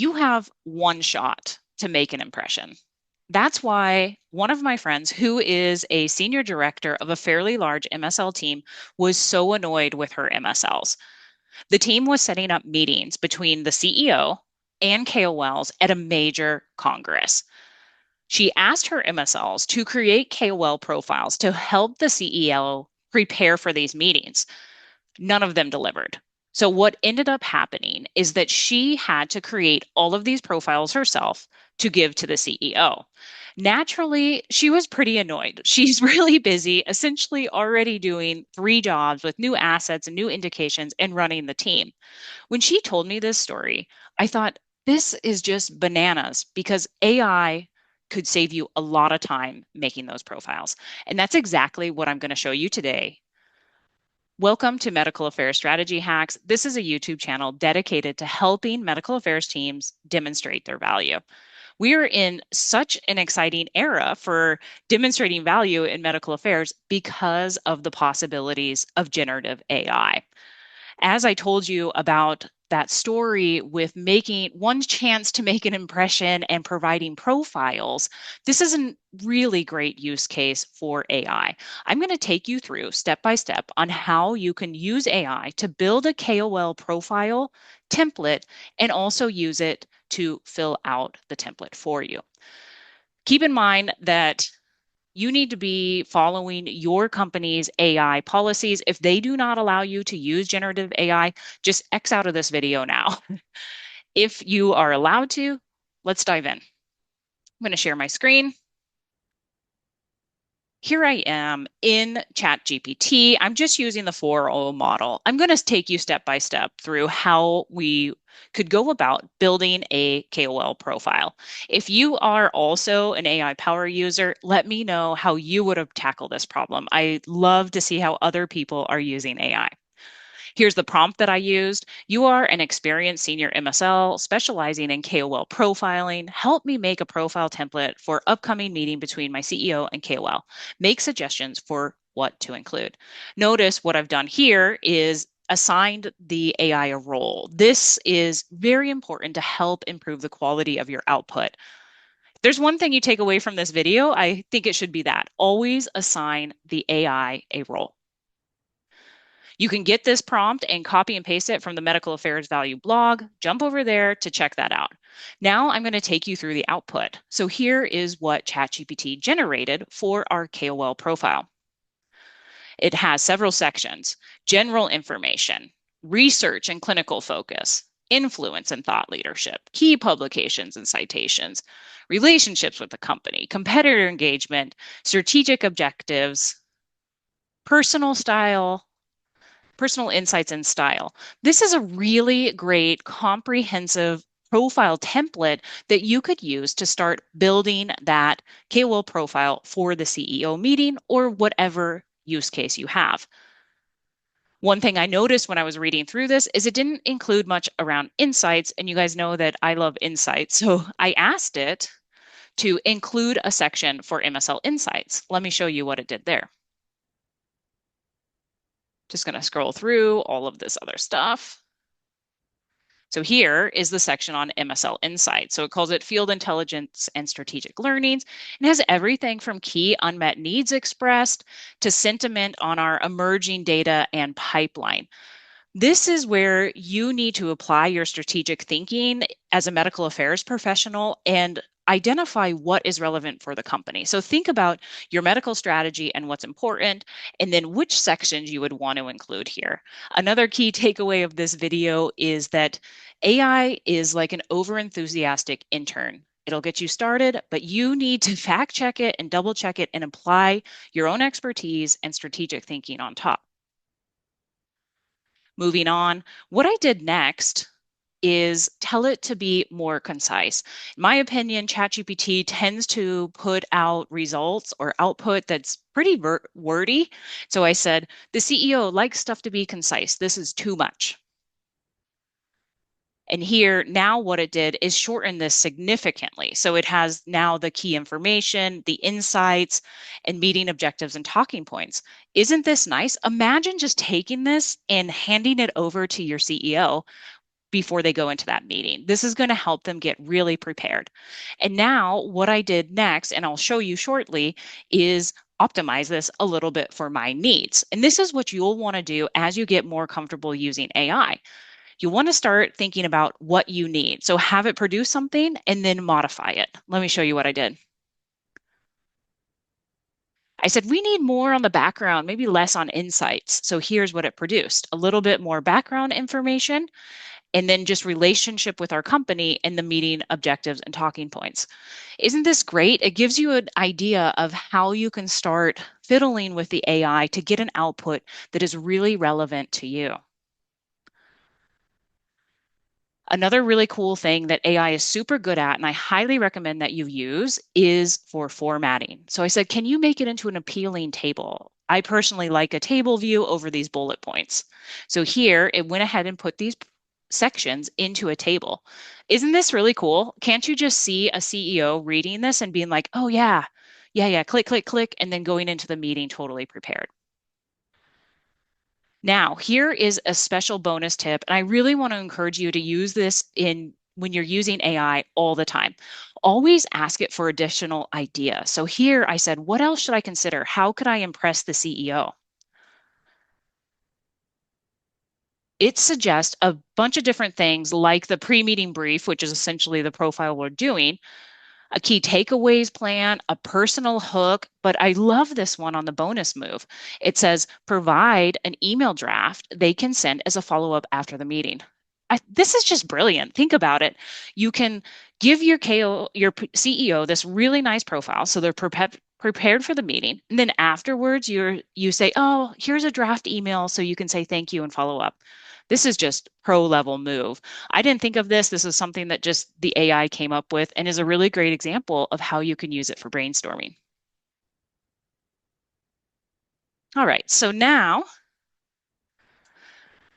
you have one shot to make an impression. That's why one of my friends, who is a senior director of a fairly large MSL team, was so annoyed with her MSLs. The team was setting up meetings between the CEO and KOLs at a major congress. She asked her MSLs to create KOL profiles to help the CEO prepare for these meetings. None of them delivered. So, what ended up happening is that she had to create all of these profiles herself to give to the CEO. Naturally, she was pretty annoyed. She's really busy, essentially already doing three jobs with new assets and new indications and running the team. When she told me this story, I thought, this is just bananas because AI could save you a lot of time making those profiles. And that's exactly what I'm going to show you today. Welcome to Medical Affairs Strategy Hacks. This is a YouTube channel dedicated to helping medical affairs teams demonstrate their value. We are in such an exciting era for demonstrating value in medical affairs because of the possibilities of generative AI. As I told you about that story with making one chance to make an impression and providing profiles, this is a really great use case for AI. I'm going to take you through step by step on how you can use AI to build a KOL profile template and also use it to fill out the template for you. Keep in mind that you need to be following your company's AI policies. If they do not allow you to use generative AI, just X out of this video now. If you are allowed to, let's dive in. I'm going to share my screen. Here I am in ChatGPT. I'm just using the 4.0 model. I'm going to take you step by step through how we could go about building a KOL profile. If you are also an AI power user, let me know how you would have tackled this problem. I love to see how other people are using AI. Here's the prompt that I used. You are an experienced senior MSL specializing in KOL profiling. Help me make a profile template for upcoming meeting between my CEO and KOL. Make suggestions for what to include. Notice what I've done here is assigned the AI a role. This is very important to help improve the quality of your output. If there's one thing you take away from this video, I think it should be that. Always assign the AI a role. You can get this prompt and copy and paste it from the Medical Affairs Value blog. Jump over there to check that out. Now I'm going to take you through the output. So here is what ChatGPT generated for our KOL profile. It has several sections: general information, research and clinical focus, influence and thought leadership, key publications and citations, relationships with the company, competitor engagement, strategic objectives, personal style, personal insights and style. This is a really great comprehensive profile template that you could use to start building that KOL profile for the CEO meeting or whatever use case you have. One thing I noticed when I was reading through this is it didn't include much around insights, and you guys know that I love insights. So I asked it to include a section for MSL insights. Let me show you what it did there. Just going to scroll through all of this other stuff. So here is the section on MSL Insights. So it calls it Field Intelligence and Strategic Learnings, and has everything from key unmet needs expressed to sentiment on our emerging data and pipeline. This is where you need to apply your strategic thinking as a medical affairs professional and identify what is relevant for the company. So think about your medical strategy and what's important, and then which sections you would want to include here. Another key takeaway of this video is that AI is like an overenthusiastic intern. It'll get you started, but you need to fact check it and double check it and apply your own expertise and strategic thinking on top. Moving on, what I did next is tell it to be more concise. In my opinion, ChatGPT tends to put out results or output that's pretty wordy. So I said, the CEO likes stuff to be concise. This is too much. And here, now what it did is shorten this significantly. So it has now the key information, the insights, and meeting objectives and talking points. Isn't this nice? Imagine just taking this and handing it over to your CEO before they go into that meeting. This is going to help them get really prepared. And now, what I did next, and I'll show you shortly, is optimize this a little bit for my needs. And this is what you'll want to do as you get more comfortable using AI. You want to start thinking about what you need. So have it produce something and then modify it. Let me show you what I did. I said, we need more on the background, maybe less on insights. So here's what it produced: a little bit more background information, and then just relationship with our company and the meeting objectives and talking points. Isn't this great? It gives you an idea of how you can start fiddling with the AI to get an output that is really relevant to you. Another really cool thing that AI is super good at, and I highly recommend that you use, is for formatting. So I said, can you make it into an appealing table? I personally like a table view over these bullet points. So here it went ahead and put these sections into a table. Isn't this really cool? Can't you just see a CEO reading this and being like, oh yeah, yeah, click, click, click, and then going into the meeting totally prepared? Now, here is a special bonus tip, and I really want to encourage you to use this in when you're using AI all the time. Always ask it for additional ideas. So here I said, what else should I consider? How could I impress the CEO? It suggests a bunch of different things like the pre-meeting brief, which is essentially the profile we're doing, a key takeaways plan, a personal hook. But I love this one on the bonus move. It says provide an email draft they can send as a follow-up after the meeting. This is just brilliant. Think about it. You can give your your CEO this really nice profile so they're prepared for the meeting. And then afterwards, you say, oh, here's a draft email so you can say thank you and follow up. This is just pro level move. I didn't think of this. This is something that just the AI came up with and is a really great example of how you can use it for brainstorming. All right, so now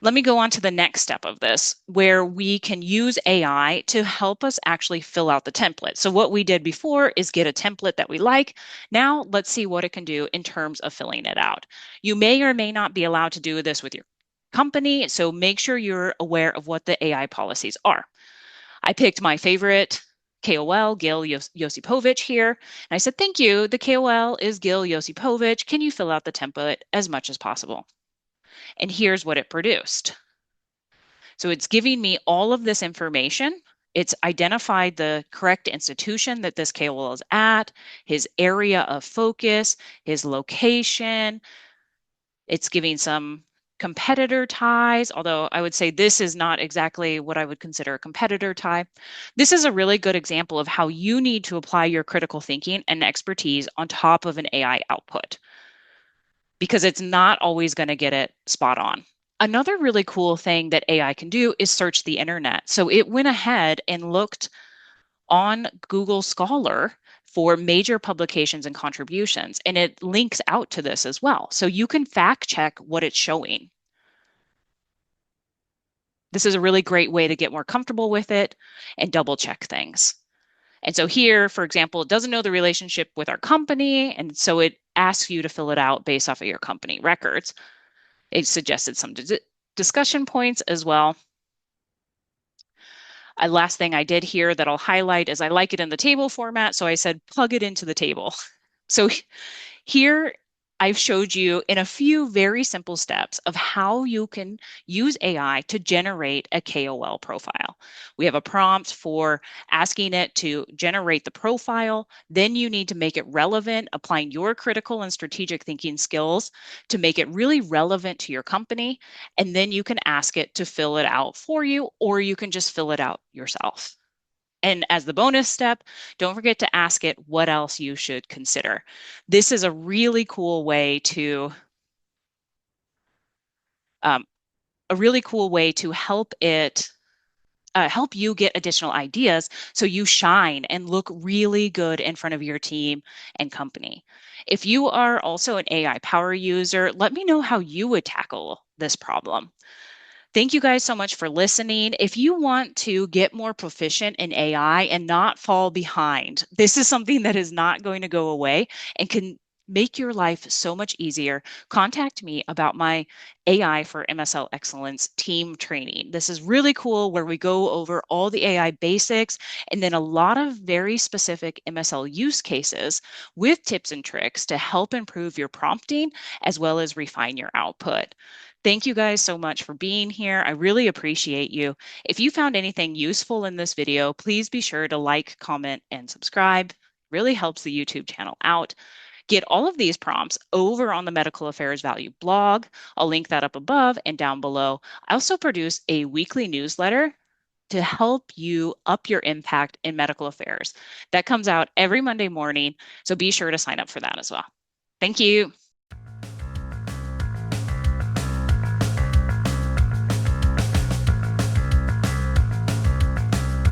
let me go on to the next step of this, where we can use AI to help us actually fill out the template. So what we did before is get a template that we like. Now let's see what it can do in terms of filling it out. You may or may not be allowed to do this with your company, so make sure you're aware of what the AI policies are. I picked my favorite KOL, Gil Yosipovich here. And I said, thank you. The KOL is Gil Yosipovich. Can you fill out the template as much as possible? And here's what it produced. So it's giving me all of this information. It's identified the correct institution that this KOL is at, his area of focus, his location. It's giving some competitor ties, although I would say this is not exactly what I would consider a competitor tie. This is a really good example of how you need to apply your critical thinking and expertise on top of an AI output, because it's not always going to get it spot on. Another really cool thing that AI can do is search the internet. So it went ahead and looked on Google Scholar for major publications and contributions, and it links out to this as well. So you can fact check what it's showing. This is a really great way to get more comfortable with it and double check things. And so here, for example, it doesn't know the relationship with our company, and so it asks you to fill it out based off of your company records. It suggested some discussion points as well. A last thing I did here that I'll highlight is I like it in the table format, so I said plug it into the table. So here I've showed you in a few very simple steps of how you can use AI to generate a KOL profile. We have a prompt for asking it to generate the profile. Then you need to make it relevant, applying your critical and strategic thinking skills to make it really relevant to your company. And then you can ask it to fill it out for you, or you can just fill it out yourself. And as the bonus step, don't forget to ask it what else you should consider. This is a really cool way to um, help it help you get additional ideas so you shine and look really good in front of your team and company. If you are also an AI power user, let me know how you would tackle this problem. Thank you guys so much for listening. If you want to get more proficient in AI and not fall behind, this is something that is not going to go away and can make your life so much easier, contact me about my AI for MSL Excellence team training. This is really cool where we go over all the AI basics and then a lot of very specific MSL use cases with tips and tricks to help improve your prompting as well as refine your output. Thank you guys so much for being here. I really appreciate you. If you found anything useful in this video, please be sure to like, comment, and subscribe. It really helps the YouTube channel out. Get all of these prompts over on the Medical Affairs Value blog. I'll link that up above and down below. I also produce a weekly newsletter to help you up your impact in medical affairs. That comes out every Monday morning, so be sure to sign up for that as well. Thank you.